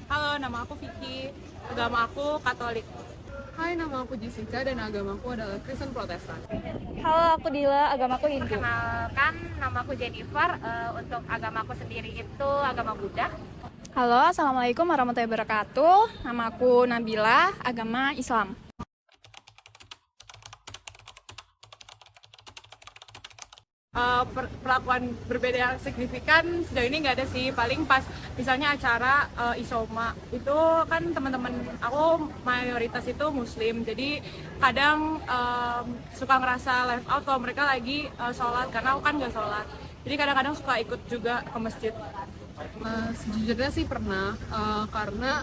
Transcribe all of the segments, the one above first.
Halo, nama aku Vicky. Agama aku Katolik. Hai, nama aku Jessica dan agamaku adalah Kristen Protestan. Halo, aku Dila, agamaku Hindu. Perkenalkan, nama aku Jennifer. Untuk agamaku sendiri itu agama Buddha. Halo, assalamualaikum warahmatullahi wabarakatuh. Nama aku Nabila, agama Islam. Perlakuan berbeda yang signifikan sejauh ini nggak ada sih. Paling pas misalnya acara Isoma itu kan teman-teman aku mayoritas itu Muslim, jadi kadang suka ngerasa left out kalau mereka lagi sholat karena aku kan nggak sholat. Jadi kadang-kadang suka ikut juga ke masjid. Sejujurnya sih pernah, karena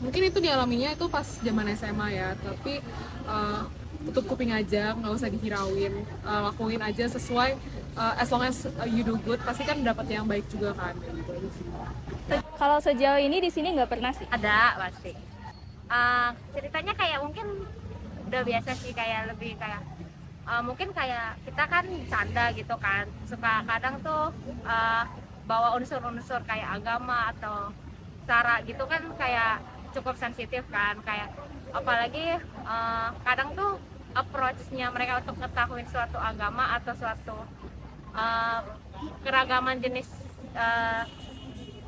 mungkin itu dialaminya itu pas zaman SMA ya, tapi tutup kuping aja, nggak usah dihirauin, lakuin aja sesuai, as long as you do good, pasti kan dapat yang baik juga kan, gitu aja sih. Kalau sejauh ini di sini nggak pernah sih. Ada pasti. Ceritanya kayak mungkin udah biasa sih, kayak lebih kayak mungkin kayak kita kan canda gitu kan, suka kadang tuh bawa unsur-unsur kayak agama atau sara gitu kan, kayak cukup sensitif kan, kayak apalagi kadang tuh approach-nya mereka untuk ngetahuin suatu agama atau suatu keragaman jenis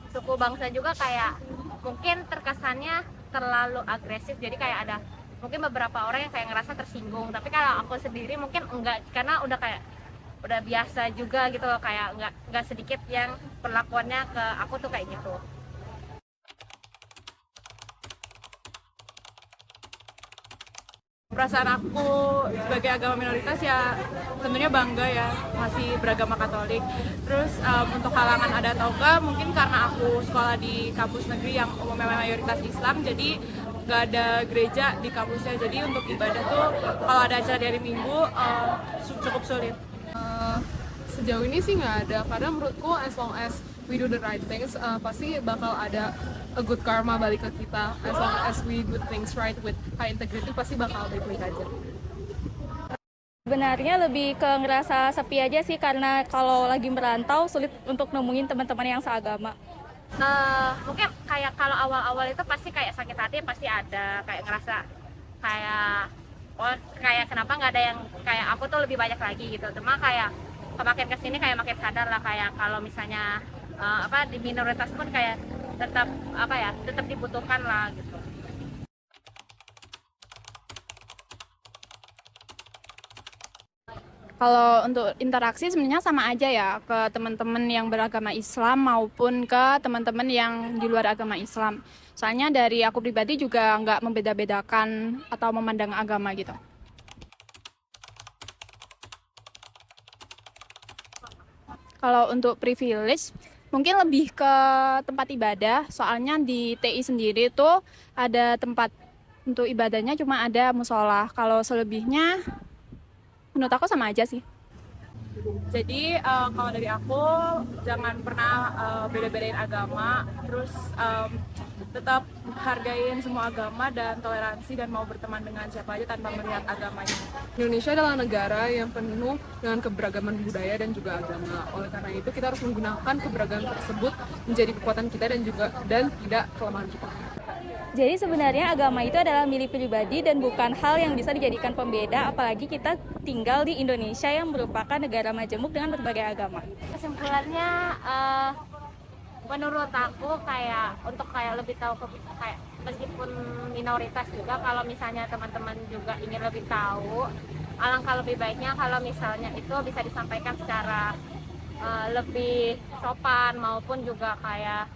suku bangsa juga, kayak mungkin terkesannya terlalu agresif, jadi kayak ada mungkin beberapa orang yang kayak ngerasa tersinggung. Tapi kalau aku sendiri mungkin enggak, karena udah biasa juga gitu loh, kayak enggak sedikit yang perlakuannya ke aku tuh kayak gitu. Perasaan aku sebagai agama minoritas ya tentunya bangga ya, masih beragama Katolik. Terus untuk halangan ada atau enggak, mungkin karena aku sekolah di kampus negeri yang umumnya mayoritas Islam, jadi nggak ada gereja di kampusnya. Jadi untuk ibadah tuh kalau ada acara di hari Minggu cukup sulit. Sejauh ini sih nggak ada, karena menurutku as long as we do the right things, pasti bakal ada a good karma balik ke kita. As long as we do things right with high integrity, pasti bakal baik-baik aja. Sebenarnya lebih ke ngerasa sepi aja sih, karena kalau lagi merantau sulit untuk nemuin teman-teman yang seagama. Mungkin kayak kalau awal-awal itu pasti kayak sakit hati, pasti ada kayak ngerasa kayak kayak kenapa nggak ada yang kayak aku tuh lebih banyak lagi gitu. Cuma kayak makin kesini kayak makin sadar lah, kayak kalau misalnya di minoritas pun kayak tetap tetap dibutuhkan lah gitu. Kalau untuk interaksi sebenarnya sama aja ya, ke teman-teman yang beragama Islam maupun ke teman-teman yang di luar agama Islam. Soalnya dari aku pribadi juga nggak membeda-bedakan atau memandang agama gitu. Kalau untuk privilege, mungkin lebih ke tempat ibadah. Soalnya di TI sendiri tuh ada tempat untuk ibadahnya, cuma ada musola. Kalau selebihnya menurut aku sama aja sih. Jadi kalau dari aku jangan pernah beda-bedain agama, terus tetap hargain semua agama dan toleransi, dan mau berteman dengan siapa aja tanpa melihat agamanya. Indonesia adalah negara yang penuh dengan keberagaman budaya dan juga agama. Oleh karena itu kita harus menggunakan keberagaman tersebut menjadi kekuatan kita dan tidak kelemahan kita. Jadi sebenarnya agama itu adalah milik pribadi dan bukan hal yang bisa dijadikan pembeda, apalagi kita tinggal di Indonesia yang merupakan negara majemuk dengan berbagai agama. Kesimpulannya menurut aku kayak untuk kayak lebih tahu kayak meskipun minoritas juga, kalau misalnya teman-teman juga ingin lebih tahu, alangkah lebih baiknya kalau misalnya itu bisa disampaikan secara lebih sopan, maupun juga kayak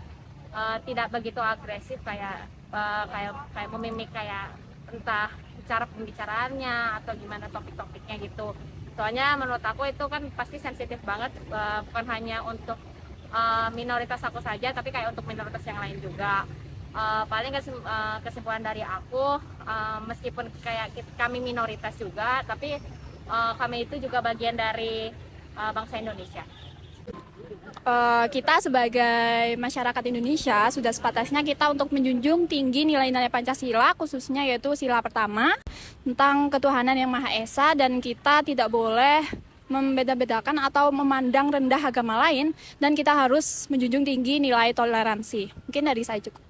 tidak begitu agresif, kayak memimik kayak entah cara pembicaraannya atau gimana topik-topiknya gitu. Soalnya menurut aku itu kan pasti sensitif banget, bukan hanya untuk minoritas aku saja, tapi kayak untuk minoritas yang lain juga. Paling kesimpulan dari aku, meskipun kayak kami minoritas juga, tapi kami itu juga bagian dari bangsa Indonesia. Kita sebagai masyarakat Indonesia sudah sepatasnya kita untuk menjunjung tinggi nilai-nilai Pancasila, khususnya yaitu sila pertama tentang ketuhanan yang Maha Esa, dan kita tidak boleh membeda-bedakan atau memandang rendah agama lain, dan kita harus menjunjung tinggi nilai toleransi. Mungkin dari saya cukup.